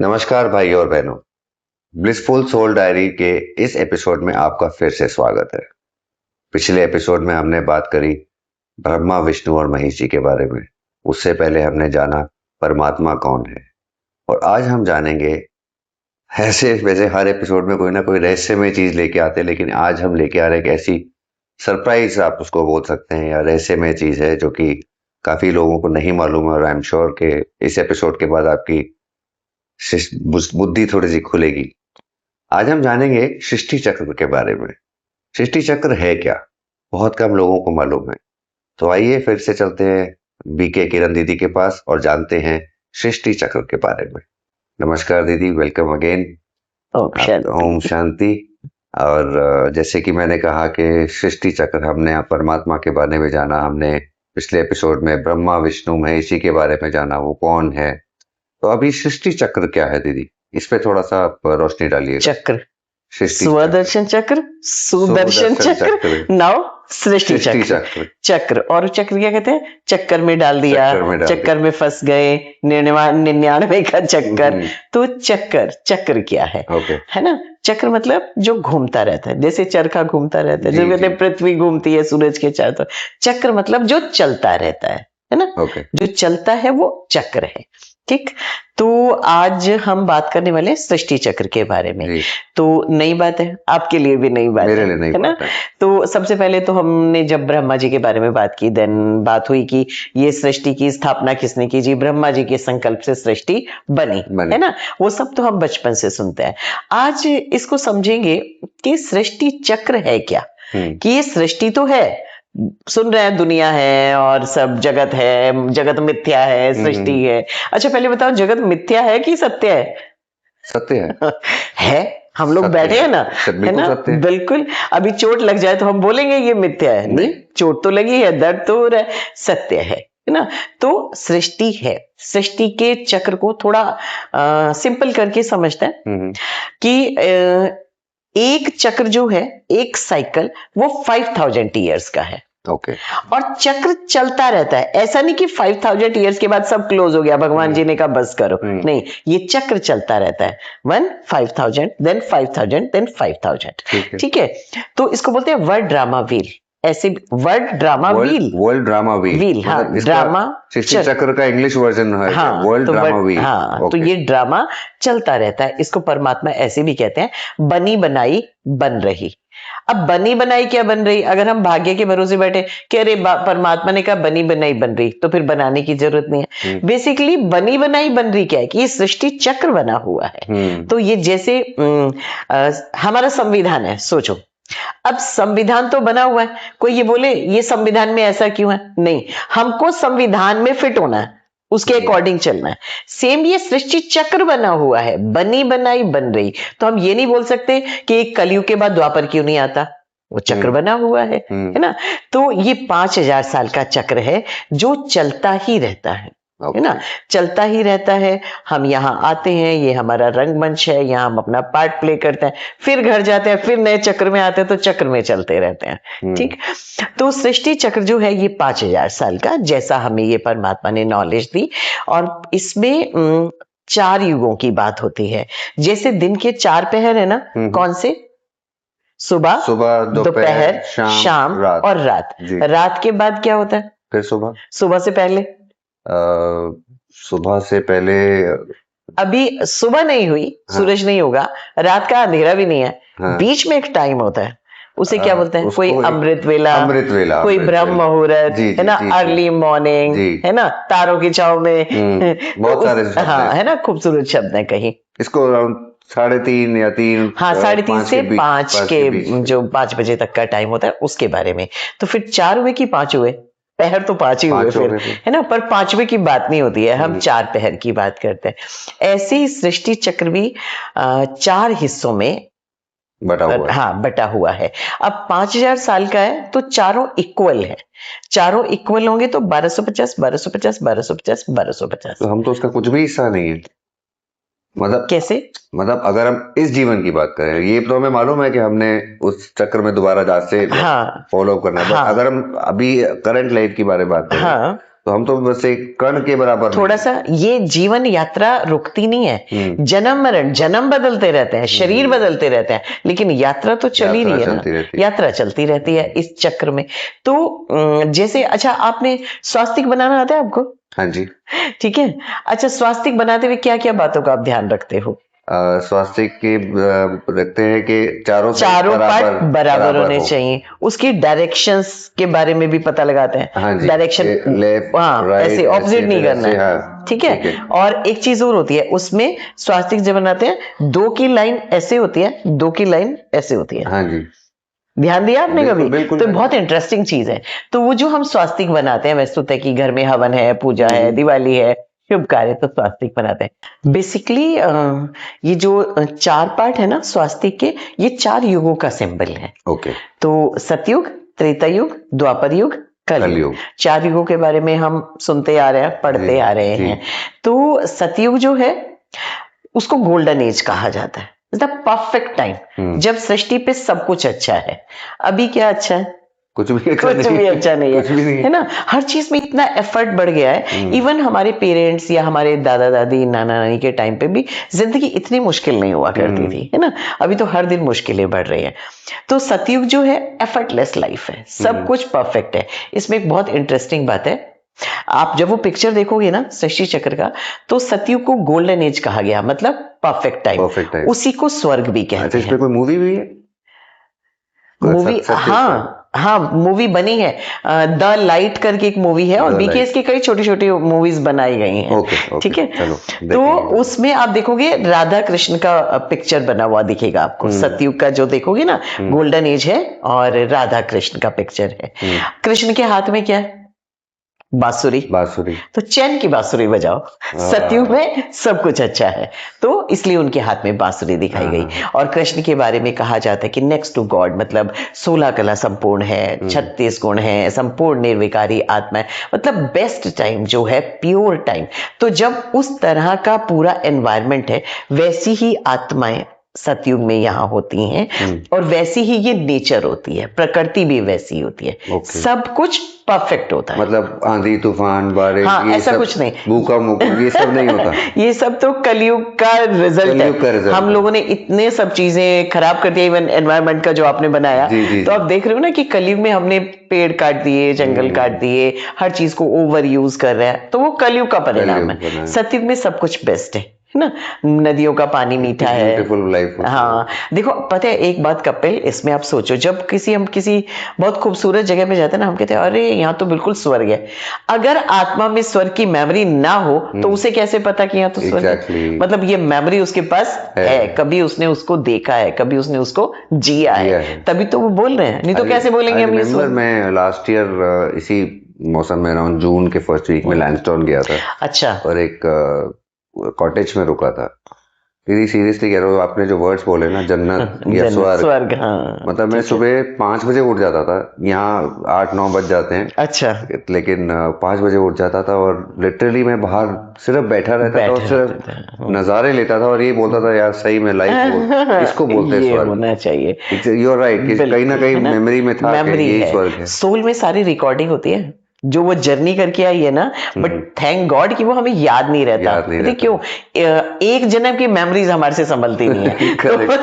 नमस्कार भाई और बहनों। ब्लिसफुल सोल डायरी के इस एपिसोड में आपका फिर से स्वागत है। पिछले एपिसोड में हमने बात करी ब्रह्मा, विष्णु और महेश जी के बारे में। उससे पहले हमने जाना परमात्मा कौन है, और आज हम जानेंगे, ऐसे वैसे हर एपिसोड में कोई ना कोई रहस्यमय चीज लेके आते हैं, लेकिन आज हम लेके आ रहे हैं एक ऐसी सरप्राइज, आप उसको बोल सकते हैं, या रहस्यमय चीज है जो कि काफी लोगों को नहीं मालूम है। और आई एम श्योर के इस एपिसोड के बाद आपकी बुद्धि थोड़ी सी खुलेगी। आज हम जानेंगे सृष्टि चक्र के बारे में। सृष्टि चक्र है क्या, बहुत कम लोगों को मालूम है। तो आइए फिर से चलते हैं बीके किरण दीदी के पास और जानते हैं सृष्टि चक्र के बारे में। नमस्कार दीदी, वेलकम अगेन। ओम शांति। और जैसे कि मैंने कहा कि सृष्टि चक्र, हमने परमात्मा के बारे में जाना, हमने पिछले एपिसोड में ब्रह्मा, विष्णु, महेश जी के बारे में जाना, वो कौन है। तो अभी सृष्टि चक्र क्या है दीदी, इस पे थोड़ा सा आप रोशनी डालिए। चक्र, स्वदर्शन चक्र, सुदर्शन चक्र, नाउ सृष्टि चक्र। चक्र और चक्र क्या कहते हैं, चक्कर में डाल दिया, चक्कर में फंस गए, 99 का चक्कर। तो चक्र क्या है, है ना। चक्र मतलब जो घूमता रहता है, जैसे चरखा घूमता रहता है, जो कहते हैं पृथ्वी घूमती है सूरज के चारों तरफ। चक्र मतलब जो चलता रहता है ना। जो चलता है वो चक्र है। ठीक, तो आज हम बात करने वाले हैं सृष्टि चक्र के बारे में। तो नई बात है, आपके लिए भी नई बात है ना। तो सबसे पहले तो हमने जब ब्रह्मा जी के बारे में बात की, देन बात हुई कि ये सृष्टि की स्थापना किसने की जी, ब्रह्मा जी के संकल्प से सृष्टि बनी है ना। वो सब तो हम बचपन से सुनते हैं। आज इसको समझेंगे कि सृष्टि चक्र है क्या, कि ये सृष्टि तो है, सुन रहे हैं दुनिया है और सब जगत है, जगत मिथ्या है, सृष्टि है। अच्छा पहले बताओ, जगत मिथ्या है कि सत्य है? सत्य है। है, हम लोग बैठे हैं ना, है ना, बिल्कुल। अभी चोट लग जाए तो हम बोलेंगे ये मिथ्या है? नहीं, चोट तो लगी है, दर्द तो हो रहा है, सत्य है ना। तो सृष्टि है। सृष्टि के चक्र को थोड़ा सिंपल करके समझते हैं कि एक चक्र जो है, एक साइकिल, वो 5000 ईयर्स का है। और चक्र चलता रहता है, ऐसा नहीं कि 5000 ईयर्स के बाद सब क्लोज हो गया, भगवान जी ने कहा बस करो, नहीं, ये चक्र चलता रहता है। 5000 देन 5000 देन 5000। ठीक है, तो इसको बोलते हैं वर्ल्ड ड्रामा व्हील। ऐसे world drama wheel, world drama wheel, हाँ, ड्रामा सृष्टि चक्र का इंग्लिश वर्जन है, हाँ, वर्ल्ड ड्रामा व्हील। हाँ, तो ये ड्रामा चलता रहता है। इसको परमात्मा ऐसे भी कहते हैं, बनी बनाई बन रही। अब बनी बनाई क्या बन रही, अगर हम भाग्य के भरोसे बैठे कि अरे परमात्मा ने कहा बनी बनाई बन रही, तो फिर बनाने की जरूरत नहीं है। बेसिकली बनी बनाई बन रही क्या है कि ये सृष्टि चक्र बना हुआ है। तो ये जैसे हमारा संविधान है, सोचो, अब संविधान तो बना हुआ है, कोई ये बोले ये संविधान में ऐसा क्यों है, नहीं, हमको संविधान में फिट होना है, उसके अकॉर्डिंग चलना है। सेम ये सृष्टि चक्र बना हुआ है, बनी बनाई बन रही। तो हम ये नहीं बोल सकते कि एक कलयुग के बाद द्वापर क्यों नहीं आता, वो चक्र बना हुआ है ना। तो ये 5000 साल का चक्र है जो चलता ही रहता है ना, चलता ही रहता है। हम यहाँ आते हैं, ये हमारा रंगमंच है, यहाँ हम अपना पार्ट प्ले करते हैं, फिर घर जाते हैं, फिर नए चक्र में आते हैं, तो चक्र में चलते रहते हैं। ठीक, तो सृष्टि चक्र जो है ये 5000 साल का, जैसा हमें ये परमात्मा ने नॉलेज दी। और इसमें 4 युगों की बात होती है। जैसे दिन के 4 पहर है ना, कौन से, सुबह, दोपहर, शाम और रात। रात के बाद क्या होता है, फिर सुबह से पहले, सुबह से पहले अभी सुबह नहीं हुई, सूरज नहीं होगा, रात का अंधेरा भी नहीं है, बीच में एक टाइम होता है, उसे क्या बोलते हैं, कोई अमृत वेला, कोई ब्रह्म मुहूर्त, है ना, अर्ली मॉर्निंग, है ना, तारों की छांव में, बहुत सारे शब्द हाँ, है ना, खूबसूरत शब्द है। कहीं इसको 3:30 या 3, हाँ, 3:30 से 5 के जो 5 बजे तक का टाइम होता है, उसके बारे में। तो फिर 4 हुए कि 5 हुए, पहर तो 5 ही हुए फिर, है ना, पर 5वें की बात नहीं होती है, हम 4 पहर की बात करते हैं। ऐसे ही सृष्टि चक्र भी 4 हिस्सों में बटा हुआ है। अब 5000 साल का है तो चारों इक्वल है, चारों इक्वल होंगे तो 1250 1250 1250 1250। तो हम तो उसका कुछ भी हिस्सा नहीं है, मतलब कैसे, मतलब अगर हम इस जीवन की बात करें, ये तो हमें मालूम है कि हमने उस चक्र में दोबारा जा से फॉलो करना है, अगर हम अभी करंट लाइफ की बारे में बात करें, तो हम तो बस एक कण के बराबर थोड़ा सा ये जीवन यात्रा रुकती नहीं है, जन्म मरण, जन्म बदलते रहते हैं, शरीर बदलते रहते हैं, लेकिन यात्रा तो चल ही रही है ना, यात्रा चलती रहती है इस चक्र में। तो जैसे अच्छा, आपने स्वास्तिक बनाना आता है आपको? हाँ जी। ठीक है। अच्छा, स्वास्तिक बनाते हुए क्या क्या बातों का आप ध्यान रखते हो? स्वास्तिक के रखते हैं कि चारों पार्ट बराबर होने चाहिए। उसकी डायरेक्शंस के बारे में भी पता लगाते हैं। हाँ जी, डायरेक्शन लेफ्ट ऐसे ऑपोजिट नहीं करना है। हाँ, ठीक है। और एक चीज और होती है उसमें, स्वास्तिक जब बनाते हैं 2 की लाइन ऐसे होती है, 2 की लाइन ऐसे होती है। हाँ जी। ध्यान दिया आपने कभी? बिल्कुल, तो बहुत इंटरेस्टिंग चीज है। तो वो जो हम स्वास्तिक बनाते हैं, वैसे तो कि घर में हवन है, पूजा है, दिवाली है, शुभ कार्य, तो स्वास्तिक बनाते हैं। बेसिकली ये जो 4 पार्ट है ना स्वास्तिक के, ये 4 युगों का सिंबल है। ओके। तो सतयुग, त्रेता युग, द्वापर युग, कलयुग, 4 युगों के बारे में हम सुनते आ रहे हैं, पढ़ते आ रहे हैं। तो सतयुग जो है उसको गोल्डन एज कहा जाता है, मतलब परफेक्ट टाइम, जब सृष्टि पे सब कुछ अच्छा है। अभी क्या अच्छा है? कुछ भी अच्छा नहीं है ना। हर चीज में इतना एफर्ट बढ़ गया है। इवन हमारे पेरेंट्स या हमारे दादा दादी, नाना नानी के टाइम पे भी जिंदगी इतनी मुश्किल नहीं हुआ करती थी, है ना। अभी तो हर दिन मुश्किलें बढ़ रही हैं। तो सतयुग जो है एफर्टलेस लाइफ है, सब कुछ परफेक्ट है। इसमें एक बहुत इंटरेस्टिंग बात है, आप जब वो पिक्चर देखोगे ना सृष्टि चक्र का, तो सतयुग को गोल्डन एज कहा गया, मतलब परफेक्ट टाइम। उसी को स्वर्ग भी कहते हैं। इसमें कोई मूवी भी है? मूवी, हाँ मूवी बनी है, द लाइट करके एक मूवी है, और बीकेएस की कई छोटी छोटी मूवीज बनाई गई हैं। ठीक है। तो उसमें आप देखोगे राधा कृष्ण का पिक्चर बना हुआ दिखेगा आपको। सतयुग का जो देखोगे ना, गोल्डन एज है, और राधा कृष्ण का पिक्चर है। कृष्ण के हाथ में क्या है? बांसुरी। तो चैन की बांसुरी बजाओ। सतयुग में सब कुछ अच्छा है, तो इसलिए उनके हाथ में बांसुरी दिखाई गई। और कृष्ण के बारे में कहा जाता है कि नेक्स्ट टू गॉड, मतलब 16 कला संपूर्ण है, 36 गुण है, संपूर्ण निर्विकारी आत्मा है, मतलब बेस्ट टाइम जो है, प्योर टाइम। तो जब उस तरह का पूरा एनवायरमेंट है, वैसी ही आत्माएं सतयुग में यहाँ होती हैं, और वैसी ही ये नेचर होती है, प्रकृति भी वैसी होती है। सब कुछ परफेक्ट होता है, मतलब आंधी तूफान बारिश, ऐसा कुछ नहीं, भूखा ये सब नहीं होता। ये सब तो कलयुग का रिजल्ट है। हम लोगों ने इतने सब चीजें खराब कर दिया, इवन एनवायरमेंट का जो आपने बनाया। तो आप देख रहे हो ना कि कलयुग में हमने पेड़ काट दिए, जंगल काट दिए, हर चीज को ओवर यूज कर रहे हैं, तो वो कलयुग का परिणाम है। सतयुग में सब कुछ बेस्ट है ना। नदियों का पानी मीठा है। हाँ देखो, पता है एक बात कपिल, इसमें आप सोचो, जब हम किसी बहुत खूबसूरत जगह पे जाते हैं ना, हम कहते हैं अरे यहाँ तो बिल्कुल स्वर्ग है। अगर आत्मा में स्वर्ग की मेमोरी ना हो तो उसे कैसे पता कि यहाँ तो स्वर्ग है? मतलब ये मेमोरी उसके पास है, कभी उसने उसको देखा है, कभी उसने उसको जिया है, तभी तो वो बोल रहे हैं, नहीं तो कैसे बोलेंगे हम ये स्वर्ग। मैं लास्ट ईयर इसी मौसम में अराउंड जून के फर्स्ट वीक में लैंडस्टोन गया था। अच्छा। और एक कॉटेज में रुका था। सीरियसली कह रहा हूँ, आपने जो वर्ड्स बोले ना, जन्नत या स्वर्ग, हाँ, मतलब मैं सुबह 5 बजे उठ जाता था, यहाँ 8-9 बज जाते हैं। अच्छा। लेकिन 5 बजे उठ जाता था, और लिटरली मैं बाहर सिर्फ बैठा रहता था और सिर्फ नजारे लेता था, और ये बोलता था यार सही में लाइफ इसको बोलते हैं स्वर्ग, होना चाहिए। यू आर राइट, कहीं ना कहीं मेमोरी में था कि यही स्वर्ग है। सोल में सारी रिकॉर्डिंग होती है जो वो जर्नी करके आई है ना, बट थैंक गॉड कि वो हमें याद नहीं रहता। क्यों? एक जन्म की मेमोरीज हमारे से संभलती नहीं है।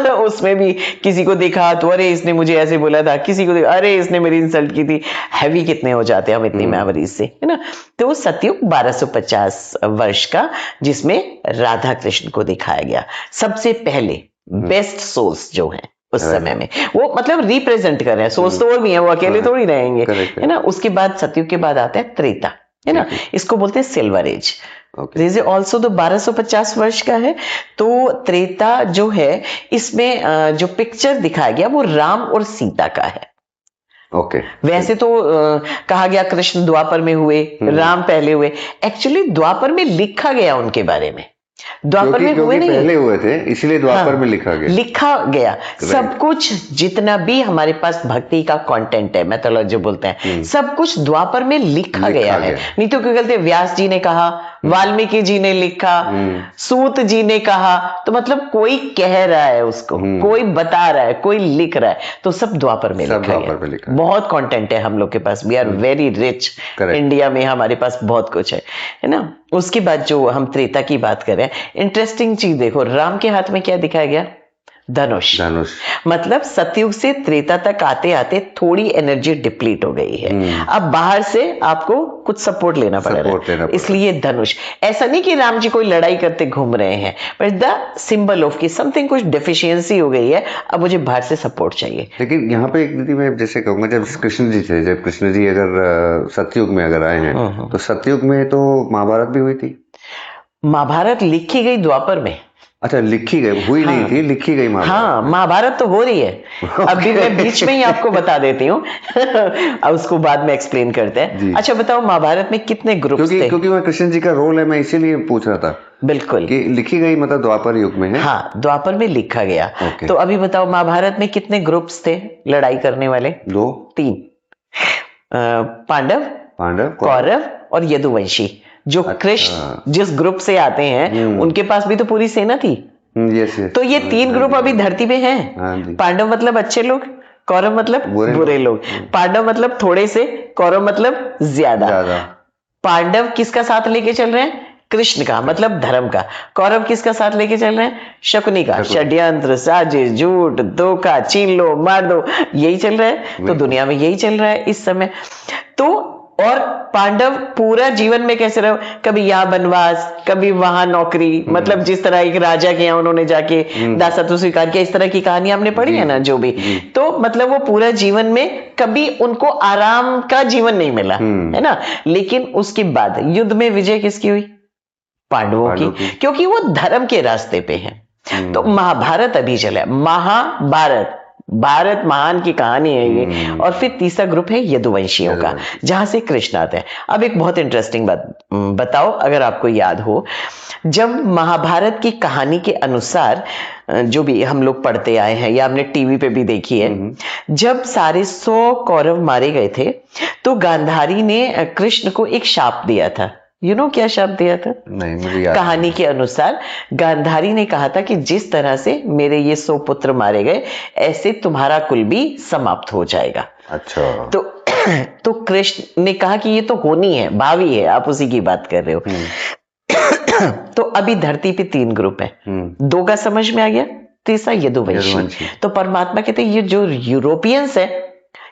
तो उसमें भी किसी को देखा तो अरे इसने मुझे ऐसे बोला था, किसी को देखा अरे इसने मेरी इंसल्ट की थी। हैवी कितने हो जाते हैं हम इतनी मेमोरीज से, है ना। तो सतयुग 1250 वर्ष का, जिसमें राधा कृष्ण को दिखाया गया सबसे पहले बेस्ट सोल्स जो है उस समय में, वो मतलब रिप्रेजेंट कर रहे हैं। सोच तो और भी है, वो अकेले थोड़ी रहेंगे, है ना। उसके बाद सतयुग के बाद आता है त्रेता, है ना। इसको बोलते हैं silver age. This is also तो 1250 वर्ष का है। तो त्रेता जो है, इसमें जो पिक्चर दिखाया गया वो राम और सीता का है। वैसे तो कहा गया कृष्ण द्वापर में हुए, राम पहले हुए। एक्चुअली द्वापर में लिखा गया उनके बारे में, द्वापर में हुए नहीं, पहले हुए थे, इसलिए द्वापर में लिखा गया। सब कुछ जितना भी हमारे पास भक्ति का कंटेंट है, मैथोलॉजी बोलते हैं, सब कुछ द्वापर में लिखा गया है। नहीं तो क्या कहते हैं, व्यास जी ने कहा वाल्मीकि जी ने लिखा, सूत जी ने कहा, तो मतलब कोई कह रहा है उसको, कोई बता रहा है, कोई लिख रहा है, तो सब द्वापर में लिखा गया। बहुत कंटेंट है हम लोग के पास, we are very rich. India में हमारे पास बहुत कुछ है ना। उसके बाद जो हम त्रेता की बात कर रहे हैं, इंटरेस्टिंग चीज देखो, राम के हाथ में क्या दिखाया गया? धनुष। मतलब सतयुग से त्रेता तक आते आते थोड़ी एनर्जी डिप्लीट हो गई है, अब बाहर से आपको कुछ सपोर्ट लेना पड़ेगा, इसलिए धनुष। ऐसा नहीं कि राम जी कोई लड़ाई करते घूम रहे हैं, बट द सिंबल ऑफ कि समथिंग, कुछ डेफिशिएंसी हो गई है, अब मुझे बाहर से सपोर्ट चाहिए। लेकिन यहाँ पे एक दीदी मैं जैसे कहूंगा, जब कृष्ण जी अगर सतयुग में अगर आए हैं, तो सतयुग में तो महाभारत भी हुई थी। महाभारत लिखी गई द्वापर में। अच्छा, लिखी गई, हुई नहीं थी, लिखी गई महाभारत। हाँ, महाभारत तो हो रही है। अभी मैं बीच में ही आपको बता देती हूँ। अब उसको बाद में एक्सप्लेन करते हैं। अच्छा बताओ, महाभारत में कितने ग्रुप थे? क्योंकि मैं कृष्ण जी का रोल है, मैं इसीलिए पूछ रहा था। बिल्कुल, कि लिखी गई मतलब द्वापर युग में है। हाँ, द्वापर में लिखा गया। तो अभी बताओ, महाभारत में कितने ग्रुप्स थे लड़ाई करने वाले? 3। पांडव, कौरव और यदुवंशी। जो कृष्ण जिस ग्रुप से आते हैं, उनके पास भी तो पूरी सेना थी। यस। तो ये 3 ग्रुप अभी धरती पे हैं। पांडव मतलब अच्छे लोग, कौरव मतलब बुरे लोग। पांडव मतलब थोड़े से, कौरव मतलब ज्यादा। पांडव किसका साथ लेके चल रहे हैं? कृष्ण का, मतलब धर्म का। कौरव किसका साथ लेके चल रहे हैं? शकुनी का। षड्यंत्र, साजिश, झूठ, धोखा, छीन लो, मार दो, यही चल रहा है। तो दुनिया में यही चल रहा है इस समय। तो और पांडव पूरा जीवन में कैसे रहे? कभी यहाँ बनवास, कभी वहां नौकरी, मतलब जिस तरह एक राजा के यहाँ उन्होंने जाके दासत्व स्वीकार किया, इस तरह की कहानी हमने पढ़ी है ना, जो भी। तो मतलब वो पूरा जीवन में कभी उनको आराम का जीवन नहीं मिला, है ना। लेकिन उसके बाद युद्ध में विजय किसकी हुई? पांडवों की, क्योंकि वो धर्म के रास्ते पे है। तो महाभारत अभी चला, महाभारत, भारत महान की कहानी है ये। और फिर तीसरा ग्रुप है यदुवंशियों का, जहां से कृष्ण आते हैं। अब एक बहुत इंटरेस्टिंग बात बताओ, अगर आपको याद हो, जब महाभारत की कहानी के अनुसार, जो भी हम लोग पढ़ते आए हैं या हमने टीवी पे भी देखी है, जब सारे 100 कौरव मारे गए थे, तो गांधारी ने कृष्ण को एक शाप दिया था। क्या शाप दिया था? नहीं, मुझे याद कहानी के अनुसार गांधारी ने कहा था कि जिस तरह से मेरे ये 100 पुत्र मारे गए, ऐसे तुम्हारा कुल भी समाप्त हो जाएगा। अच्छा। तो कृष्ण ने कहा कि ये तो होनी है, भावी है, आप उसी की बात कर रहे हो। तो अभी धरती पे 3 ग्रुप है। 2 का समझ में आ गया, तीसरा यदुवंशी। तो परमात्मा कहते हैं ये जो यूरोपियंस है,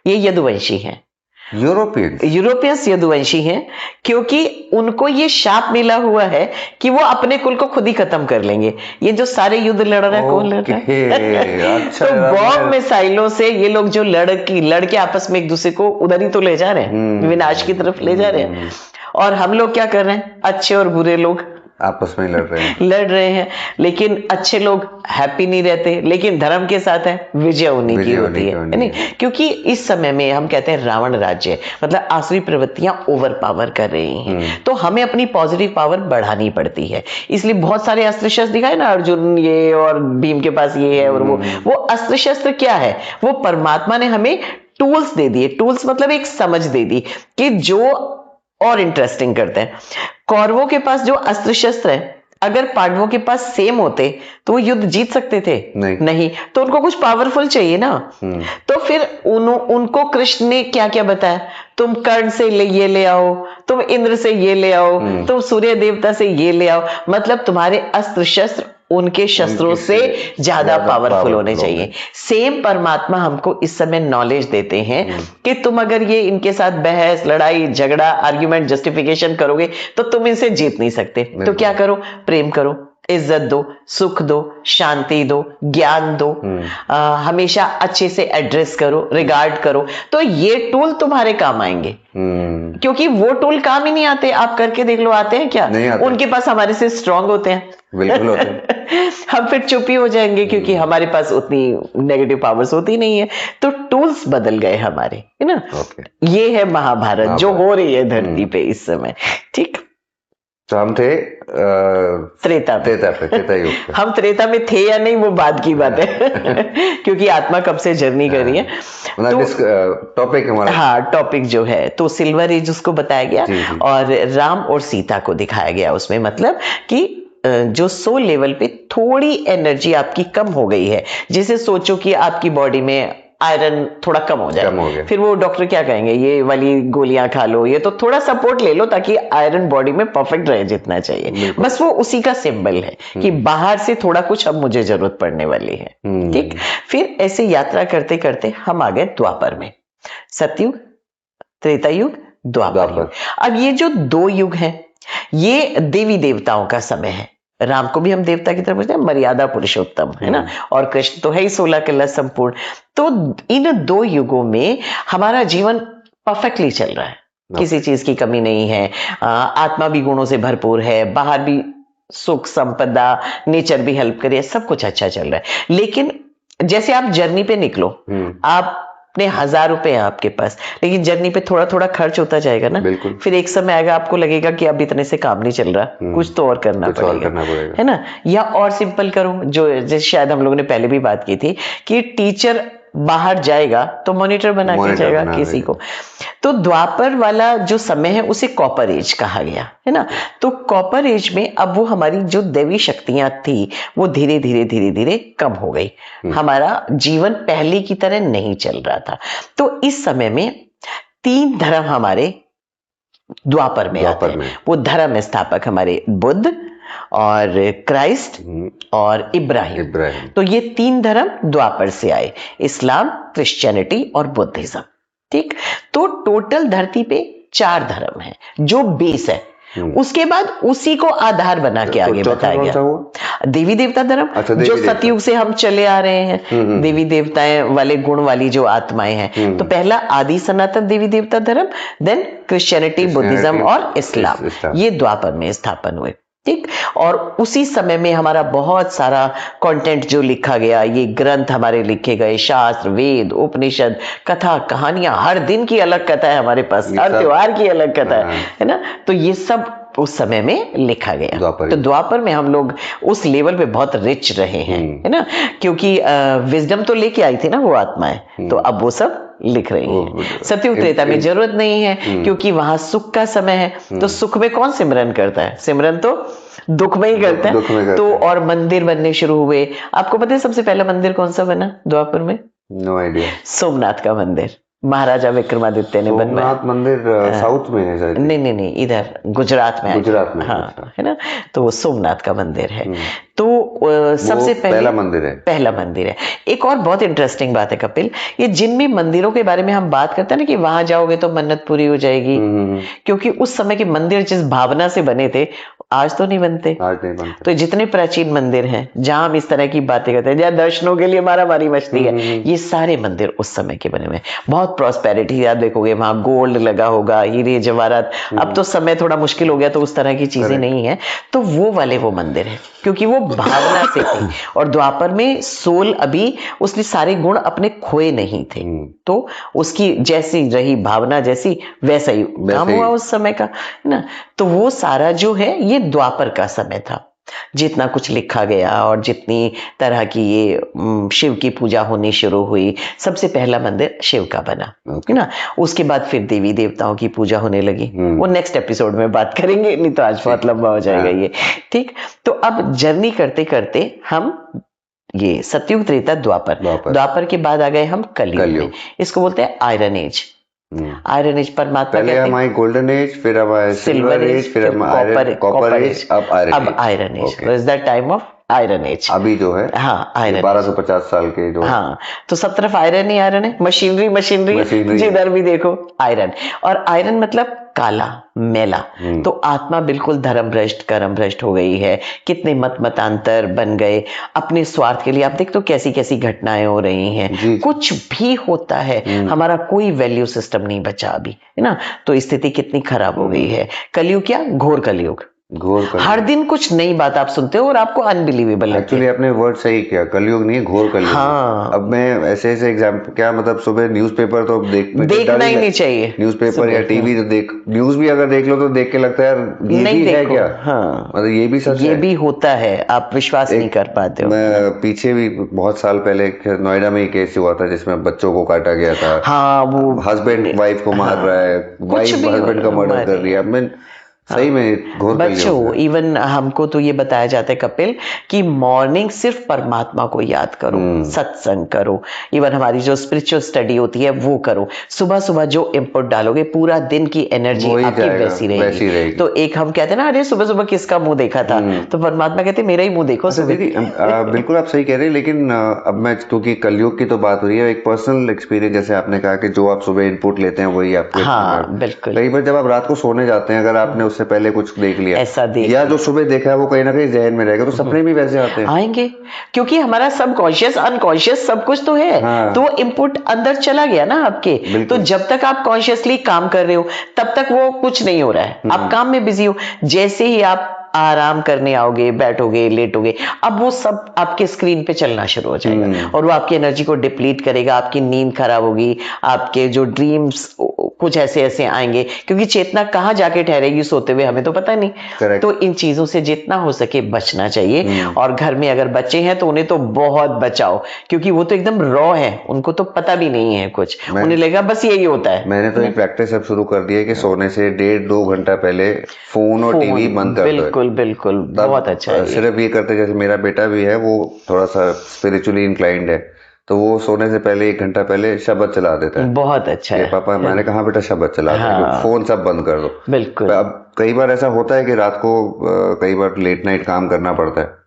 ये यदुवंशी है। यूरोपियंस यदुवंशी हैं, क्योंकि उनको ये शाप मिला हुआ है कि वो अपने कुल को खुद ही खत्म कर लेंगे। ये जो सारे युद्ध लड़ रहा है, कौन लड़ रहा है? अच्छा, तो बॉम्ब मिसाइलों से ये लोग जो लड़ के आपस में एक दूसरे को उधर ही तो ले जा रहे हैं, विनाश की तरफ ले जा रहे हैं। और हम लोग क्या कर रहे हैं? अच्छे और बुरे लोग आपस में लड़ रहे हैं। लेकिन अच्छे लोग हैप्पी नहीं रहते, लेकिन धर्म के साथ है, विजय उन्हीं की होती है नहीं? क्योंकि इस समय में हम कहते हैं रावण राज्य, मतलब आसुरी प्रवृत्तियां ओवर पावर कर रही हैं। तो हमें अपनी पॉजिटिव पावर बढ़ानी पड़ती है। इसलिए बहुत सारे अस्त्र शस्त्र दिखाए ना, अर्जुन ये और भीम के पास ये है, और वो अस्त्र शस्त्र क्या है? वो परमात्मा ने हमें टूल्स दे दिए। टूल्स मतलब एक समझ दे दी कि जो और इंटरेस्टिंग करते हैं। कौरवों के पास जो अस्त्र शस्त्र है, अगर पांडवों के पास सेम होते तो वो युद्ध जीत सकते थे? नहीं। तो उनको कुछ पावरफुल चाहिए ना। तो फिर उनको कृष्ण ने क्या क्या बताया? तुम कर्ण से ये ले आओ, तुम इंद्र से ये ले आओ, तुम सूर्य देवता से ये ले आओ। मतलब तुम्हारे अस्त्र शस्त्र उनके शस्त्रों से ज्यादा पावरफुल होने चाहिए। सेम परमात्मा हमको इस समय नॉलेज देते हैं कि तुम अगर ये इनके साथ बहस, लड़ाई, झगड़ा, आर्ग्यूमेंट, जस्टिफिकेशन करोगे तो तुम इनसे जीत नहीं सकते। तो क्या करो? प्रेम करो, इज्जत दो, सुख दो, शांति दो, ज्ञान दो, हमेशा अच्छे से एड्रेस करो, रिगार्ड करो। तो ये टूल तुम्हारे काम आएंगे। क्योंकि वो टूल काम ही नहीं आते। आप करके देख लो, आते हैं क्या? उनके पास हमारे से स्ट्रांग होते हैं। बिल्कुल होते हैं। हम फिर चुप ही हो जाएंगे, क्योंकि हमारे पास उतनी नेगेटिव पावर्स होती नहीं है। तो टूल्स बदल गए हमारे, है ना? ये है महाभारत जो हो रही है धरती पे इस समय। ठीक। तो हम थे त्रेता में। त्रेता युग पे। हम त्रेता में थे या नहीं वो बाद की बात है क्योंकि आत्मा कब से जर्नी कर रही है। मतलब टॉपिक हमारा, हाँ, टॉपिक जो है तो सिल्वर एज उसको बताया गया जी, जी। और राम और सीता को दिखाया गया उसमें, मतलब कि जो सोल लेवल पे थोड़ी एनर्जी आपकी कम हो गई है, जैसे सोचो कि आपकी बॉडी में आयरन थोड़ा कम हो कम हो जाए, गया। फिर वो डॉक्टर क्या कहेंगे, ये वाली गोलियां खा लो, ये तो थोड़ा सपोर्ट ले लो ताकि आयरन बॉडी में परफेक्ट रहे जितना चाहिए। बिल्कुल। बस वो उसी का सिंबल है कि बाहर से थोड़ा कुछ अब मुझे जरूरत पड़ने वाली है। ठीक, फिर ऐसे यात्रा करते करते हम आ गए द्वापर में। सतयुग, त्रेता युग, द्वापर युग। अब ये जो दो युग हैं ये देवी देवताओं का समय है। राम को भी हम देवता की तरफ पूछते हैं, मर्यादा पुरुषोत्तम है ना, और कृष्ण तो है ही 16 कला संपूर्ण। तो इन दो युगों में हमारा जीवन परफेक्टली चल रहा है, किसी चीज की कमी नहीं है। आत्मा भी गुणों से भरपूर है, बाहर भी सुख संपदा, नेचर भी हेल्प करे, सब कुछ अच्छा चल रहा है। लेकिन जैसे आप जर्नी पे निकलो, आप अपने 1000 रुपए हैं आपके पास, लेकिन जर्नी पे थोड़ा थोड़ा खर्च होता जाएगा ना। बिल्कुल। फिर एक समय आएगा आपको लगेगा कि अब इतने से काम नहीं चल रहा, कुछ तो और करना पड़ेगा, है ना। या और सिंपल करो, जो जैसे शायद हम लोगों ने पहले भी बात की थी कि टीचर बाहर जाएगा तो मॉनिटर बना के जाएगा किसी को। तो द्वापर वाला जो समय है उसे कॉपर एज कहा गया, है ना। तो कॉपर एज में अब वो हमारी जो दैवी शक्तियां थी वो धीरे धीरे धीरे धीरे कम हो गई। हमारा जीवन पहले की तरह नहीं चल रहा था। तो इस समय में 3 धर्म हमारे द्वापर में आते हैं। वो धर्म स्थापक हमारे बुद्ध और क्राइस्ट और इब्राहिम। तो ये 3 धर्म द्वापर से आए, इस्लाम, क्रिश्चियनिटी और बुद्धिज्म। ठीक, तो टोटल धरती पे 4 धर्म हैं जो बेस है। उसके बाद उसी को आधार बना के आगे बताया गया देवी देवता धर्म। जो सतयुग से हम चले आ रहे हैं, देवी देवताएं वाले गुण वाली जो आत्माएं हैं। तो पहला आदि सनातन देवी देवता धर्म, देन क्रिश्चियनिटी, बुद्धिज्म और इस्लाम, ये द्वापर में स्थापन हुए। ठीक, और उसी समय में हमारा बहुत सारा कंटेंट जो लिखा गया, ये ग्रंथ हमारे लिखे गए, शास्त्र, वेद, उपनिषद, कथा, कहानियां, हर दिन की अलग कथा है हमारे पास, हर त्योहार की अलग कथा है ना। तो ये सब उस समय में लिखा गया। तो द्वापर में हम लोग उस लेवल पे बहुत रिच रहे हैं, है ना, क्योंकि विजडम तो लेके आई थी ना वो आत्माएं, तो अब वो सब लिख रही है। सतयुग त्रेता में जरूरत नहीं है क्योंकि वहां सुख का समय है। तो सुख में कौन सिमरन करता है, सिमरन तो दुख में ही करता है। तो और मंदिर बनने शुरू हुए। आपको पता है सबसे पहला मंदिर कौन सा बना द्वापर में? No idea. सोमनाथ का मंदिर महाराजा विक्रमादित्य ने बनवाया। सोमनाथ मंदिर साउथ में है शायद। नहीं, इधर गुजरात में। गुजरात में, हाँ, है ना। तो वो सोमनाथ का मंदिर है। तो सबसे पहला मंदिर है। एक और बहुत इंटरेस्टिंग बात है कपिल, ये जिन भी मंदिरों के बारे में हम बात करते हैं ना कि वहां जाओगे तो मन्नत पूरी हो जाएगी, क्योंकि उस समय के मंदिर जिस भावना से बने थे आज तो नहीं बनते। तो जितने प्राचीन मंदिर हैं जहां हम इस तरह की बातें करते हैं, जहां दर्शनों के लिए मारामारी मचती है, ये सारे मंदिर उस समय के बने हुए हैं। बहुत प्रॉस्पेरिटी, याद देखोगे वहां गोल्ड लगा होगा, हीरे जवाहरात। अब तो समय थोड़ा मुश्किल हो गया तो उस तरह की चीजें नहीं है। तो वो वाले वो मंदिर है क्योंकि वो भावना से थे। और द्वापर में सोल अभी उसने सारे गुण अपने खोए नहीं थे, तो उसकी जैसी रही भावना, जैसी वैसा ही काम हुआ उस समय का, है ना। तो वो सारा जो है ये द्वापर का समय था। जितना कुछ लिखा गया और जितनी तरह की ये शिव की पूजा होनी शुरू हुई, सबसे पहला मंदिर शिव का बना, है ना। उसके बाद फिर देवी देवताओं की पूजा होने लगी। वो नेक्स्ट एपिसोड में बात करेंगे, नहीं तो आज बहुत लंबा हो जाएगा ये। ठीक, तो अब जर्नी करते करते हम ये सतयुग, त्रेता, द्वापर के बाद आ गए हम कलयुग में। इसको बोलते हैं आयरन एज। आयरन एज परमात्मा पहले हमारी गोल्डन एज, फिर हमारे सिल्वर एज, फिर कॉपर एज, अब आयरन एज। तो is the time of iron age अभी जो है। हाँ, आयरन 1250 साल के जो। हाँ, तो सब तरफ आयरन ही आयरन है, मशीनरी जिधर भी देखो आयरन। और आयरन मतलब काला, मैला। तो आत्मा बिल्कुल धर्म भ्रष्ट, कर्म भ्रष्ट हो गई है। कितने मतांतर बन गए अपने स्वार्थ के लिए। आप देखते हो कैसी कैसी घटनाएं हो रही हैं, कुछ भी होता है, हमारा कोई वैल्यू सिस्टम नहीं बचा अभी, है ना। तो स्थिति कितनी खराब हो गई है। कलयुग क्या, घोर कलयुग, घोर हर कलयुग। दिन कुछ नई बात आप सुनते हो और आपको अनबिलीवेबल लगती एक्चुअली है। आपने वर्ड सही किया, कलयुग नहीं है, घोर कलयुग है। हाँ, अब मैं ऐसे ऐसे एग्जाम्पल, क्या मतलब, सुबह न्यूज़पेपर तो मुझे डर देखना ही ही नहीं चाहिए न्यूज़पेपर या सुबह। टीवी तो न्यूज़ भी अगर देख लो तो देख के लगता है यार ये नहीं भी है देखो, क्या, हाँ, मतलब ये भी सच ये है। भी होता है, आप विश्वास नहीं एक कर पाते हो, है ना। मैं पीछे भी बहुत साल पहले एक नोएडा में ही केस हुआ था जिसमें बच्चों को काटा गया था। हाँ, वो हस्बैंड वाइफ को मार रहा है, हाँ, कुछ वाइफ भी हस्बैंड का मर्डर कर मरे रही है। हैं। अब मैं सही हाँ, में घोर कलयुग बच्चों, है। इवन हमको तो ये बताया जाता है कपिल कि मॉर्निंग सिर्फ परमात्मा को याद करो, सत्संग करो, इवन हमारी जो स्पिरिचुअल स्टडी होती है वो करो। सुबह सुबह जो इनपुट डालोगे पूरा दिन की एनर्जी वो ही आपकी जाएगा, वैसी रहेगी। वैसी रहेगी। तो एक हम कहते हैं ना, अरे सुबह सुबह किसका मुंह देखा था, तो परमात्मा कहते मेरा ही मुंह देखो अच्छा सुबह। दीदी, बिल्कुल आप सही कह रहे हैं, लेकिन अब मैं, क्योंकि कलयुग की तो बात हो रही है, एक पर्सनल एक्सपीरियंस, जैसे आपने कहा कि जो आप सुबह इनपुट लेते हैं वही आपके हाँ, बिल्कुल। कई बार जब आप रात को सोने जाते हैं, अगर आपने उससे पहले कुछ देख लिया ऐसा देख या लिया। जो सुबह देखा है वो कहीं ना कहीं जहन में रहेगा, तो सपने भी वैसे आते हैं। आएंगे, क्योंकि हमारा सबकॉन्शियस अनकॉन्शियस सब कुछ तो है। हाँ। तो वो इनपुट अंदर चला गया ना आपके। तो बिल्कुल। जब तक आप कॉन्शियसली काम कर रहे हो तब तक वो कुछ नहीं हो रहा है, आप काम में बिजी हो। जैसे ही आप आराम करने आओगे, बैठोगे, लेटोगे, अब वो सब आपके स्क्रीन पे चलना शुरू हो जाएगा और वो आपकी एनर्जी को डिप्लीट करेगा, आपकी नींद खराब होगी, आपके जो ड्रीम्स कुछ ऐसे ऐसे आएंगे, क्योंकि चेतना कहाँ जाके ठहरेगी सोते हुए हमें तो पता नहीं। Correct. तो इन चीजों से जितना हो सके बचना चाहिए। और घर में अगर बच्चे हैं तो उन्हें तो बहुत बचाओ, क्योंकि वो तो एकदम रॉ है, उनको तो पता भी नहीं है कुछ, उन्हें लगेगा बस यही होता है। मैंने तो एक प्रैक्टिस अब शुरू कर दी है कि सोने से 1.5-2 घंटा पहले फोन और टीवी बंद कर दो। बिल्कुल बिल्कुल, बहुत अच्छा है ये। सिर्फ ये करते, जैसे मेरा बेटा भी है, वो थोड़ा सा स्पिरिचुअली इंक्लाइंड है, तो वो सोने से पहले 1 घंटा पहले शब्द चला देता है बहुत अच्छा कि है। पापा, मैंने कहा बेटा शब्द चला दो, हाँ, फोन सब बंद कर दो। बिल्कुल। अब कई बार ऐसा होता है कि रात को कई बार लेट नाइट काम करना पड़ता है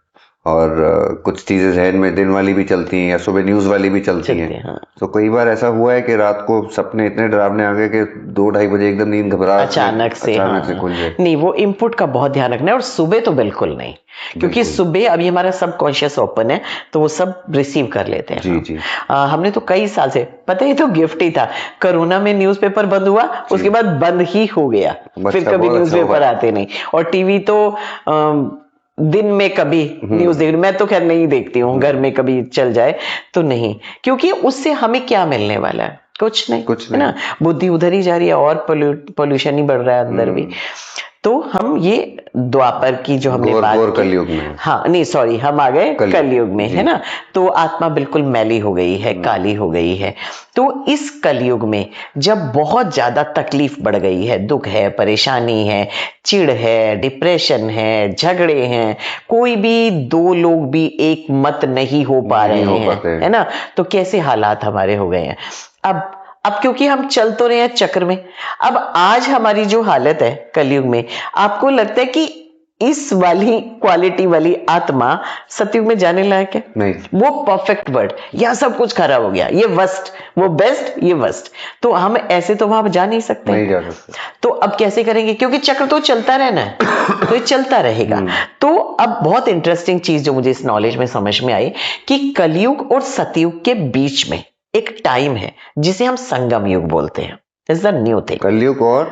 और कुछ चीजें जहन में दिन वाली भी चलती हैं या सुबह न्यूज वाली भी चलती हैं। हाँ। तो कई बार ऐसा हुआ है कि रात को सपने इतने डरावने आ गए कि 2-2:30 बजे एकदम नींद घबराहट अचानक से, अचानक से हाँ, खुल जाए। नहीं, वो इनपुट का बहुत ध्यान रखना है। और सुबह तो बिल्कुल नहीं, क्योंकि बिल्कुल। सुबह अभी हमारा सबकॉन्शियस ओपन है, तो वो सब रिसीव कर लेते हैं। जी जी। हमने तो कई साल से, पता है, तो गिफ्ट ही था। कोरोना में न्यूज़पेपर बंद हुआ, उसके बाद बंद ही हो गया, फिर कभी बहुत अच्छा न्यूज़पेपर हुआ। आते नहीं। और टीवी तो दिन में कभी न्यूज देख, मैं तो खैर नहीं देखती हूँ, घर में कभी चल जाए तो नहीं, क्योंकि उससे हमें क्या मिलने वाला है, कुछ नहीं, है ना। बुद्धि उधर ही जा रही है और पोल्यूशन ही बढ़ रहा है अंदर भी। तो हम ये द्वापर की जो हमने बात की, कलयुग में, हाँ, नहीं सॉरी, हम आ गए कलयुग में, है ना। तो आत्मा बिल्कुल मैली हो गई है, काली हो गई है। तो इस कलयुग में जब बहुत ज्यादा तकलीफ बढ़ गई है, दुख है, परेशानी है, चिढ़ है, डिप्रेशन है, झगड़े हैं, कोई भी दो लोग भी एक मत नहीं हो पा रहे हैं, है ना। तो कैसे हालात हमारे हो गए हैं अब क्योंकि हम चल तो रहे हैं चक्र में। अब आज हमारी जो हालत है कलयुग में, आपको लगता है कि इस वाली क्वालिटी वाली आत्मा सतयुग में जाने लायक है? नहीं। वो परफेक्ट वर्ड, यह सब कुछ खराब हो गया, ये वर्स्ट, वो बेस्ट, ये वर्स्ट, तो हम ऐसे तो वहां जा नहीं सकते। नहीं जा सकते। तो अब कैसे करेंगे, क्योंकि चक्र तो चलता रहना है, तो ये चलता रहेगा। तो अब बहुत इंटरेस्टिंग चीज जो मुझे इस नॉलेज में समझ में आई कि कलयुग और सतयुग के बीच में एक टाइम है जिसे हम संगम युग बोलते हैं। Is the new thing. कलयुग और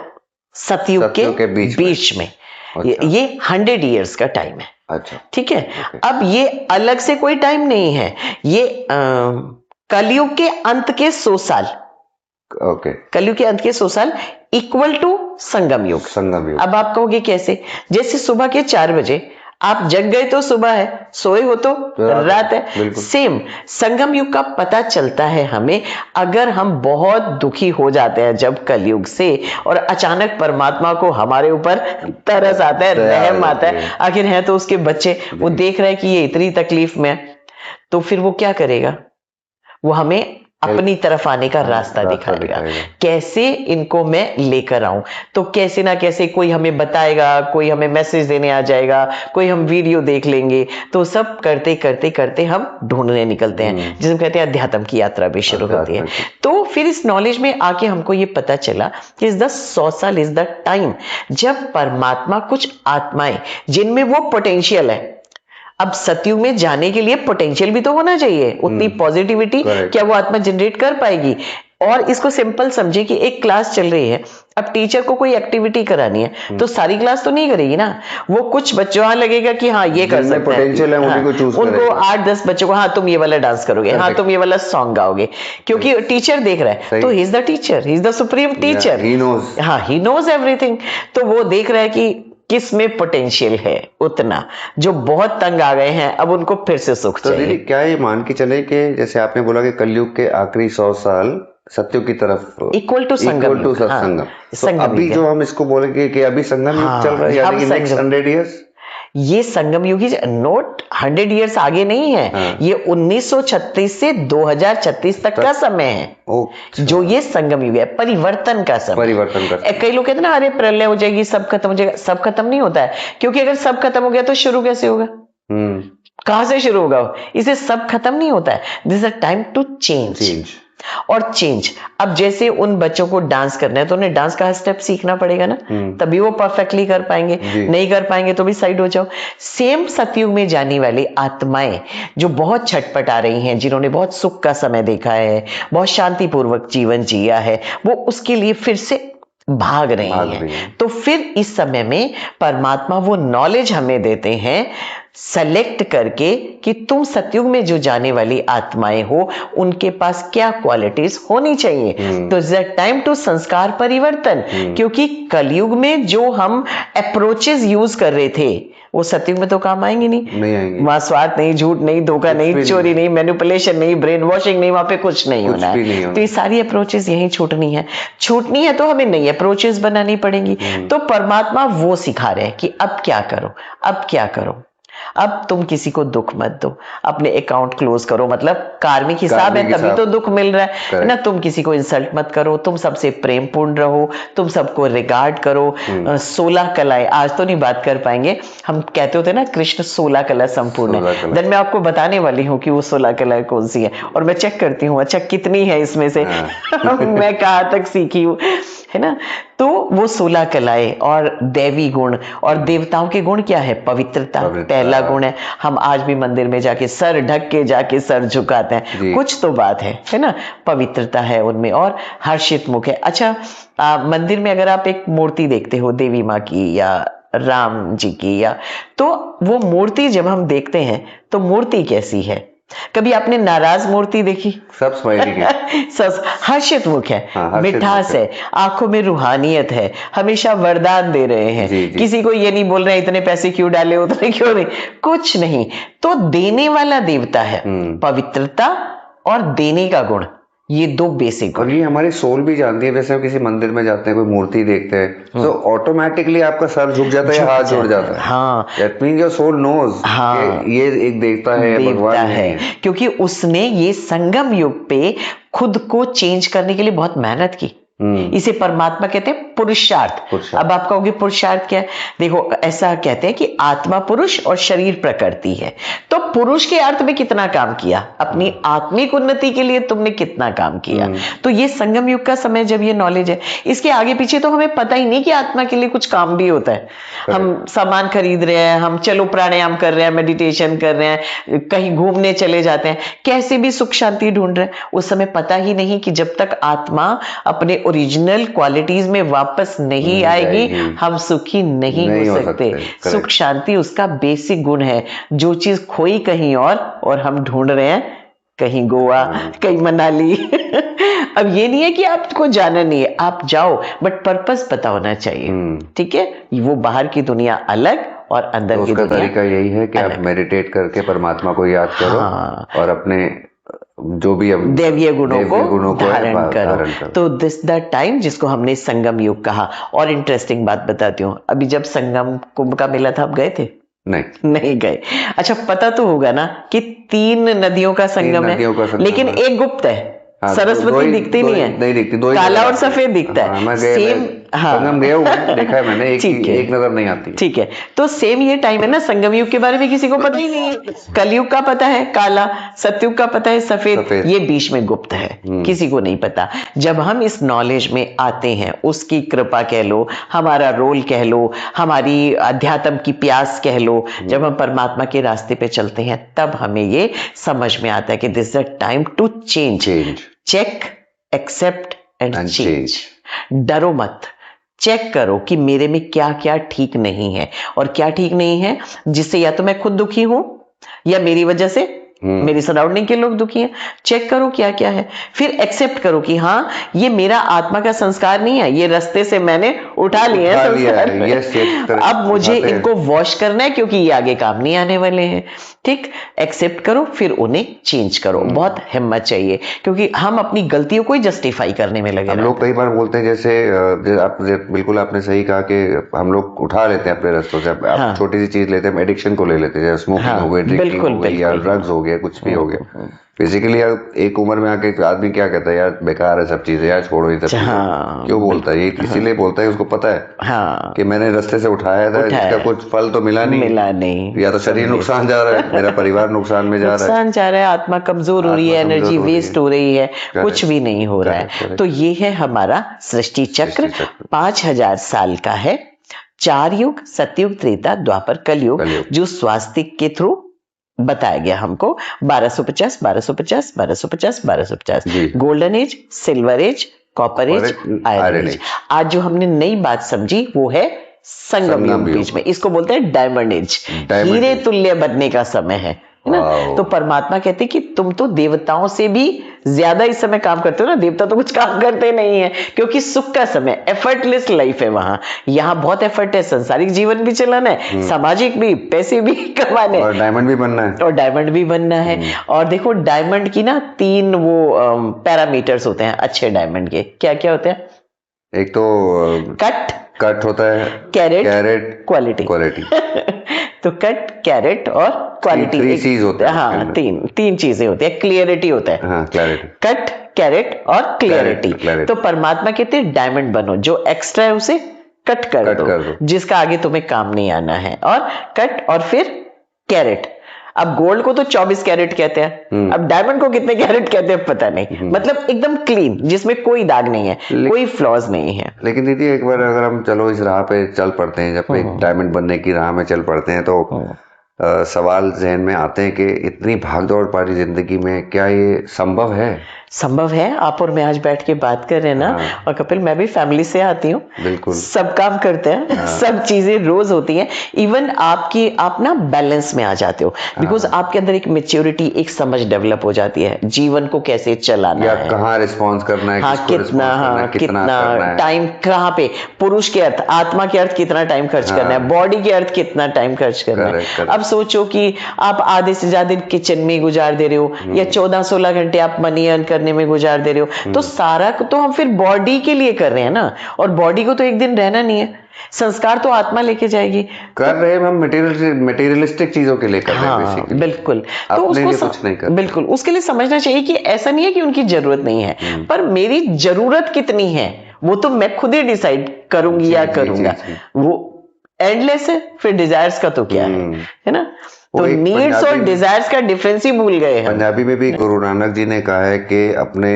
सतयुग के बीच में अच्छा। ये 100 ईयर्स का टाइम है। अच्छा, ठीक है। अब ये अलग से कोई टाइम नहीं है, ये कलयुग के अंत के 100 साल, ओके, कलयुग के अंत के 100 साल इक्वल टू संगम युग। अब आप कहोगे कैसे? जैसे सुबह के 4 बजे आप जग गए तो सुबह है, सोए हो तो रात है। सेम संगम युग का पता चलता है हमें अगर हम बहुत दुखी हो जाते हैं जब कलयुग से, और अचानक परमात्मा को हमारे ऊपर तरस आता है, रहम आता है, आखिर है तो उसके बच्चे, वो देख रहा है कि ये इतनी तकलीफ में है, तो फिर वो क्या करेगा? वो हमें अपनी तरफ आने का रास्ता दिखाएगा, कैसे इनको मैं लेकर आऊं। तो कैसे ना कैसे कोई हमें बताएगा, कोई हमें मैसेज देने आ जाएगा, कोई हम वीडियो देख लेंगे, तो सब करते करते करते हम ढूंढने निकलते हैं, जिसे कहते हैं अध्यात्म की यात्रा भी शुरू होती है। तो फिर इस नॉलेज में आके हमको ये पता चला कि इस 100 साल इज द टाइम जब परमात्मा कुछ आत्माएं जिनमें वो पोटेंशियल है, अब सतयुग में जाने के लिए पोटेंशियल भी तो होना चाहिए, उतनी पॉजिटिविटी क्या वो आत्मा जनरेट कर पाएगी? और इसको सिंपल समझिए कि एक क्लास चल रही है, अब टीचर को कोई एक्टिविटी करानी है तो सारी क्लास तो नहीं करेगी ना, वो कुछ बच्चों वहां लगेगा कि हाँ ये कर जिनमें सकते हैं, पोटेंशियल है उन्हीं को चूज उनको करेगा। 8-10 बच्चों को, हाँ तुम ये वाला डांस करोगे, हाँ तुम ये वाला सॉन्ग गाओगे, क्योंकि टीचर देख रहा है, तो he is the teacher, he is the supreme teacher, he knows. हाँ ही नोज एवरीथिंग। तो वो देख रहा है कि किस में पोटेंशियल है, उतना जो बहुत तंग आ गए हैं अब उनको फिर से सुख तो चाहिए। दीदी क्या ये मान के चले कि जैसे आपने बोला कि कलयुग के आखिरी 100 साल सत्युग की तरफ इक्वल टू संगम युग, हाँ, सत्संगम, तो संगम अभी युग जो है। हम इसको बोलेंगे कि अभी संगम युग चल रहा है, हाँ, यानी हम कि नेक्स्ट संगम, 100 इयर्स, ये संगम युग ही नोट 100 इयर्स आगे नहीं है, हाँ। ये 1936 से 2036 तक का समय है, अच्छा। जो ये संगम युग है, परिवर्तन का समय। परिवर्तन का समय। कई लोग कहते हैं ना, अरे प्रलय हो जाएगी, सब खत्म हो जाएगा, सब खत्म नहीं होता है, क्योंकि अगर सब खत्म हो गया तो शुरू कैसे होगा, कहां से शुरू होगा, इसे सब खत्म नहीं होता है, this is a time to change. और चेंज, अब जैसे उन बच्चों को डांस करना है तो उन्हें डांस का स्टेप सीखना पड़ेगा ना, तभी वो परफेक्टली कर पाएंगे, नहीं कर पाएंगे तो भी साइड हो जाओ। सेम सतयुग में जाने वाली आत्माएं जो बहुत छटपटा रही हैं, जिन्होंने बहुत सुख का समय देखा है, बहुत शांतिपूर्वक जीवन जिया है, वो उसके लिए फिर से भाग रही हैं। तो फिर इस समय में परमात्मा वो नॉलेज हमें देते हैं सेलेक्ट करके कि तुम सतयुग में जो जाने वाली आत्माएं हो, उनके पास क्या क्वालिटीज होनी चाहिए। तो इट्स द टाइम टू संस्कार परिवर्तन, क्योंकि कलयुग में जो हम अप्रोचेस यूज कर रहे थे वो सतयुग में तो काम आएंगे नहीं आएंगे। वहां स्वार्थ नहीं, झूठ नहीं, धोखा नहीं, चोरी नहीं, मैनिपुलेशन नहीं, ब्रेन वॉशिंग नहीं, वहां पे कुछ नहीं होना है। तो ये सारी अप्रोचेस यही छूटनी है तो हमें नई अप्रोचेस बनानी पड़ेंगी। तो परमात्मा वो सिखा रहे हैं कि अब क्या करो, अब क्या करो, अब तुम किसी को दुख मत दो, अपने अकाउंट क्लोज करो, मतलब कार्मिक हिसाब है तभी तो दुख मिल रहा है ना। तुम किसी को इंसल्ट मत करो, तुम सबसे प्रेम पूर्ण रहो, तुम सबको रिगार्ड करो। 16 कलाएं आज तो नहीं बात कर पाएंगे, हम कहते होते ना कृष्ण 16 कला संपूर्ण है, देन मैं आपको बताने वाली हूँ कि वो 16 कलाएं कौन सी है, और मैं चेक करती हूँ अच्छा कितनी है इसमें से मैं कहाँ तक सीखी हूँ, है ना। तो वो 16 कलाएं और दैवी गुण, और देवताओं के गुण क्या है, पवित्रता पहला गुण है। हम आज भी मंदिर में जाके सर ढक के जाके सर झुकाते हैं, कुछ तो बात है ना, पवित्रता है उनमें, और हर्षित मुख है। अच्छा मंदिर में अगर आप एक मूर्ति देखते हो देवी माँ की या राम जी की, या तो वो मूर्ति जब हम देखते हैं तो मूर्ति कैसी है, कभी आपने नाराज मूर्ति देखी? सब स्माइलिंग है, सब हर्षित मुख है, मिठास है, आंखों में रूहानियत है, हमेशा वरदान दे रहे हैं, किसी को ये नहीं बोल रहे इतने पैसे क्यों डाले, उतने क्यों नहीं, कुछ नहीं। तो देने वाला देवता है, पवित्रता और देने का गुण, ये दो बेसिक। और ये हमारी सोल भी जानती है, वैसे हम किसी मंदिर में जाते हैं, कोई मूर्ति देखते हैं तो ऑटोमेटिकली आपका सर झुक जाता है, हाथ जुड़ जाता है। हाँ, that means your soul knows कि ये एक देवता है, भगवान है, क्योंकि उसने ये संगम युग पे खुद को चेंज करने के लिए बहुत मेहनत की। इसे परमात्मा कहते हैं पुरुषार्थ। अब आप कहोगे पुरुषार्थ क्या है? देखो ऐसा कहते हैं कि आत्मा पुरुष और शरीर प्रकृति है। तो पुरुष के अर्थ में कितना काम किया, अपनी आत्मिक उन्नति के लिए तुमने कितना काम किया। तो ये संगम युग का समय जब ये नॉलेज है, इसके आगे पीछे तो हमें पता ही नहीं कि आत्मा के लिए कुछ काम भी होता है। हम सामान खरीद रहे हैं, हम चलो प्राणायाम कर रहे हैं, मेडिटेशन कर रहे हैं, कहीं घूमने चले जाते हैं, कैसे भी सुख शांति ढूंढ रहे हैं। उस समय पता ही नहीं कि जब तक आत्मा अपने ओरिजिनल क्वालिटीज में वापस नहीं आएगी, हम सुखी नहीं हो सकते। सुख शांति उसका बेसिक गुण है। जो चीज खोई कहीं और हम ढूंढ रहे हैं कहीं गोवा, कहीं मनाली। अब ये नहीं है कि आपको जाना नहीं है, आप जाओ, बट पर्पस पता होना चाहिए। ठीक है, वो बाहर की दुनिया अलग और अंदर की दुनिया तरीका यही है कि आप मेडिटेट करके परमात्मा को याद करो और अपने जो भी दैवीय गुणों को धारण करो। तो दिस द टाइम जिसको हमने संगम युग कहा। और इंटरेस्टिंग बात बताती हूँ, अभी जब संगम कुंभ का मेला था, आप गए थे? नहीं गए। अच्छा, पता तो होगा ना कि 3 नदियों का संगम है, लेकिन एक गुप्त है। सरस्वती दिखती नहीं है, नहीं दिखती, काला और सफेद दिखता है। सेम, संगम गया हूं, देखा है मैंने, एक नजर नहीं आती। ठीक है, तो सेम ये टाइम है ना, संगम युग के बारे में किसी को पता ही नहीं है। कलयुग का पता है काला, सतयुग का पता है सफेद, ये बीच में गुप्त है, किसी को नहीं पता। जब हम इस नॉलेज में आते हैं, उसकी कृपा कह लो, हमारा रोल कह लो, हमारी अध्यात्म की प्यास कह लो, जब हम परमात्मा के रास्ते पे चलते हैं, तब हमें ये समझ में आता है कि this is the time to change. Check accept and And change. डरो मत, चेक करो कि मेरे में क्या क्या ठीक नहीं है, और क्या ठीक नहीं है जिससे या तो मैं खुद दुखी हूं या मेरी वजह से मेरी सराउंडिंग के लोग दुखी हैं। चेक करो क्या क्या है, फिर एक्सेप्ट करो कि हाँ ये मेरा आत्मा का संस्कार नहीं है, ये रास्ते से मैंने उठा लिया है संस्कार में। यस यस, अब मुझे इनको वॉश करना है क्योंकि ये आगे काम नहीं आने वाले हैं। ठीक, एक्सेप्ट करो फिर उन्हें चेंज करो। बहुत हिम्मत चाहिए क्योंकि हम अपनी गलतियों को ही जस्टिफाई करने में लगे हम लोग कई बार बोलते हैं, जैसे बिल्कुल आपने सही कहा कि हम लोग उठा लेते हैं अपने रास्तों से। आप छोटी सी चीज लेते हैं, एडिक्शन को ले लेते हैं, जैसे स्मोकिंग हो गई, ड्रिंकिंग हो गई, या ड्रग्स हो गया, कुछ भी हो गया। बेसिकली एक उम्र में आके आदमी क्या कहता है, यार बेकार है सब चीजें, यार छोड़ो ये सब चीजें। क्यों बोलता है ये? इसीलिए बोलता है, उसको पता है कि मैंने रास्ते से उठाया था, इसका कुछ फल तो मिला नहीं। या तो शरीर नुकसान जा रहा है, मेरा परिवार नुकसान में जा रहा है, आत्मा कमजोर हो रही है, एनर्जी वेस्ट हो रही है, कुछ भी नहीं हो रहा है। तो ये है हमारा सृष्टि चक्र, 5000 साल का है। 4 युग, सतयुग, त्रेता, द्वापर, कलयुग, जो स्वास्तिक के थ्रू बताया गया हमको। 1250, 1250, 1250, 1250, golden age, silver age, copper age, iron age. आज जो हमने नई बात समझी वो है संगम युग बीच में, इसको बोलते हैं डायमंड एज। हीरे तुल्य बनने का समय है ना। तो परमात्मा कहते हैं कि तुम तो देवताओं से भी ज्यादा इस समय काम करते हो ना। देवता तो कुछ काम करते नहीं है क्योंकि सुख का समय, एफर्टलेस लाइफ है वहां। यहाँ बहुत एफर्ट है, संसारिक जीवन भी चलाना है, सामाजिक भी, पैसे भी कमाने, और डायमंड भी बनना है, और देखो डायमंड की ना 3 वो पैरामीटर्स होते हैं अच्छे डायमंड के। क्या क्या होते हैं? एक तो कट होता है, कैरेट, क्वालिटी। तो कट, कैरेट और क्वालिटी, 3 चीज होते हैं। हाँ, तीन चीजें होती है। क्लियरिटी होता है, हाँ, क्लैरिटी, कट, कैरेट और क्लियरिटी। तो परमात्मा कहते हैं डायमंड बनो, जो एक्स्ट्रा है उसे कट कर दो, जिसका आगे तुम्हें काम नहीं आना है। और कट और फिर कैरेट। अब गोल्ड को तो 24 कैरेट कहते हैं, अब डायमंड को कितने कैरेट कहते हैं पता नहीं। मतलब एकदम क्लीन, जिसमें कोई दाग नहीं है, कोई फ्लॉज नहीं है। लेकिन दीदी एक बार अगर हम चलो इस राह पे चल पड़ते हैं, जब एक डायमंड बनने की राह में चल पड़ते हैं, तो सवाल जहन में आते हैं कि इतनी भागदौड़ भरी जिंदगी में क्या ये संभव है? संभव है। आप और मैं आज बैठ के बात कर रहे हैं ना। और कपिल, मैं भी फैमिली से आती हूँ, बिल्कुल सब काम करते हैं, सब चीजें रोज होती हैं। इवन आप ना बैलेंस में आ जाते हो, बिकॉज आपके अंदर एक मेच्योरिटी, एक समझ डेवलप हो जाती है जीवन को कैसे चलाना है, कहाँ रिस्पॉन्स करना है, कितना टाइम, कहाँ पे पुरुष के अर्थ, आत्मा के अर्थ कितना टाइम खर्च करना है, बॉडी के अर्थ कितना टाइम खर्च करना है। अब सोचो कि आप आधे से ज्यादा किचन में गुजार दे रहे हो, या 14-16 घंटे आप मनी अर्न करने में गुजार दे रहे हो, तो सारा तो हम फिर बॉडी के लिए कर रहे हैं ना। और बॉडी को तो एक दिन रहना नहीं है, संस्कार तो आत्मा लेके जाएगी। कर रहे हैं हम मटेरियलिस्टिक चीजों के लिए कर रहे हैं, बिल्कुल। तो उसको कुछ नहीं कर, बिल्कुल उसके लिए समझना चाहिए कि ऐसा नहीं है कि उनकी जरूरत नहीं है, पर मेरी जरूरत कितनी है वो तो मैं खुद ही डिसाइड करूंगी या करूंगा। वो एंडलेस है, फिर डिजायर्स का तो क्या है ना। तो नीड्स और डिजायर्स का डिफरेंस ही भूल गए हैं। पंजाबी में भी गुरु नानक जी ने कहा है कि अपने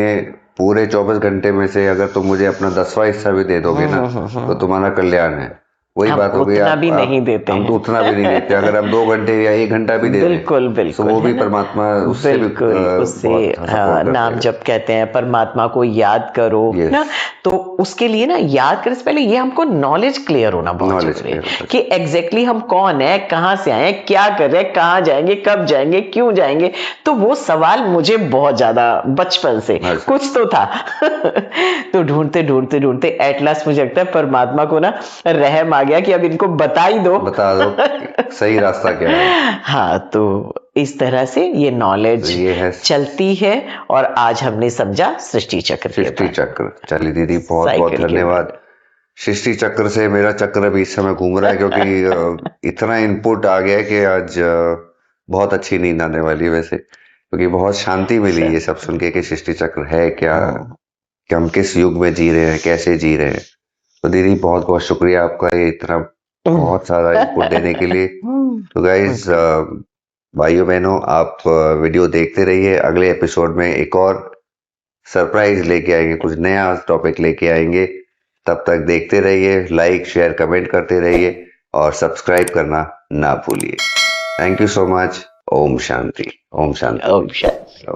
पूरे 24 घंटे में से अगर तुम मुझे अपना 10वां हिस्सा भी दे दोगे ना, तो तुम्हारा कल्याण है। वही बात हो गई, उतना भी नहीं देते, हम तो उतना भी नहीं देते। अगर हम 2 घंटे या 1 घंटा भी देते, बिल्कुल तो वो भी परमात्मा उससे नाम जब कहते हैं परमात्मा को याद करो ना, तो उसके लिए ना याद करने से पहले ये हमको नॉलेज क्लियर होना बहुत जरूरी है कि एग्जैक्टली हम कौन है, कहाँ से आए, क्या कर रहे हैं, कहाँ जाएंगे, कब जाएंगे, क्यों जाएंगे। तो वो सवाल मुझे बहुत ज्यादा बचपन से कुछ तो था तो ढूंढते ढूंढते ढूंढते एट लास्ट मुझे लगता है परमात्मा को ना रहम गया कि अब इनको बता दो सही रास्ता क्या है। हाँ, तो इस तरह से ये नॉलेज चलती है। और आज हमने समझा सृष्टि चक्र। चलिए दीदी, बहुत बहुत धन्यवाद। सृष्टि चक्र से मेरा चक्र भी इस समय घूम रहा है, क्योंकि इतना इनपुट आ गया है कि आज बहुत अच्छी नींद आने वाली है वैसे, क्योंकि बहुत शांति मिली ये सब सुन के कि सृष्टि चक्र है क्या, कि हम किस युग में जी रहे हैं, कैसे जी रहे हैं। तो दीदी बहुत बहुत शुक्रिया आपका ये इतना बहुत सारा इनपुट देने के लिए। तो गाइस, भाइयों बहनों, आप वीडियो देखते रहिए। अगले एपिसोड में एक और सरप्राइज लेके आएंगे, कुछ नया टॉपिक लेके आएंगे। तब तक देखते रहिए, लाइक शेयर कमेंट करते रहिए और सब्सक्राइब करना ना भूलिए। Thank you so much. ओम शांति। ओम शांति। ओम शांति।